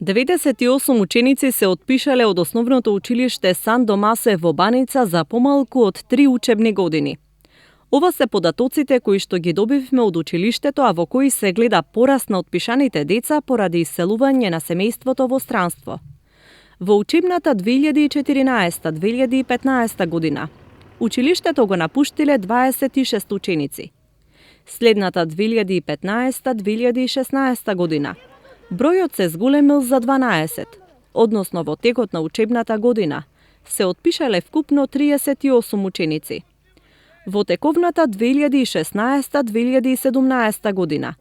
98 ученици се отпишале од основното училиште Сан Домасе во Баница за помалку од 3 учебни години. Ова се податоците кои што ги добивме од училиштето, а во кои се гледа пораст на отпишаните деца поради иселување на семејството во странство. Во учебната 2014-2015 година, училиштето го напуштиле 26 ученици. Следната 2015-2016 година, бројот се зголемил за 12, односно во текот на учебната година се отпишале вкупно 38 ученици. Во тековната 2016-2017 година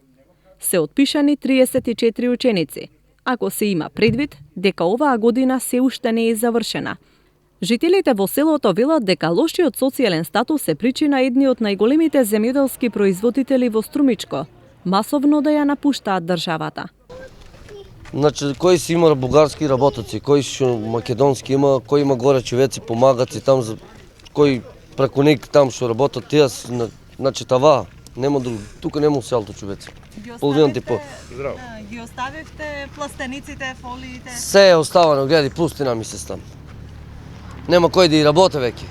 се отпишани 34 ученици, ако се има предвид дека оваа година се уште не е завршена. Жителите во селото велат дека лошиот социјален статус е причина едни од најголемите земјоделски производители во Струмичко масовно да ја напуштаат државата. Значи, кои си има бугарски работници, кои што македонски има, кои има горе човеци помагат и там, кои преку ник там што работат тие, значи това, нема друго, тука нема селото човеци. Половината по. Ги оставивте пластениците, фолиите? Се е оставено, гледай, пустина ми се стан. Нема кој да и работи веќе.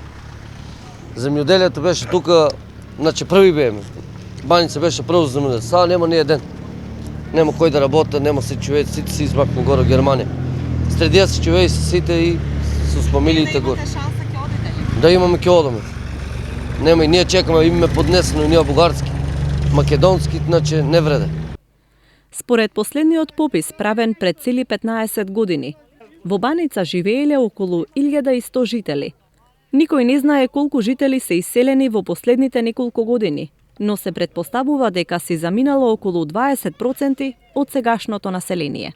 Земјоделието беше тука, значи први бееме. Баница беше прво земјоделие, сега нема ни еден. Нема кој да работи, нема се човеци, сите се измакна горе во Германија. Средија се човеци сите и со фамилиите горе. Да имате шанса ќе одите ли? Да имаме ќе одиме. Нема и ние чекаме, имаме поднесено и ние бугарски. Македонски, значи не вреде. Според последниот попис правен пред цели 15 години, во Баница живееле околу 1100 жители. Никој не знае колку жители се иселени во последните неколку години, но се претпоставува дека си заминало околу 20% од сегашното население.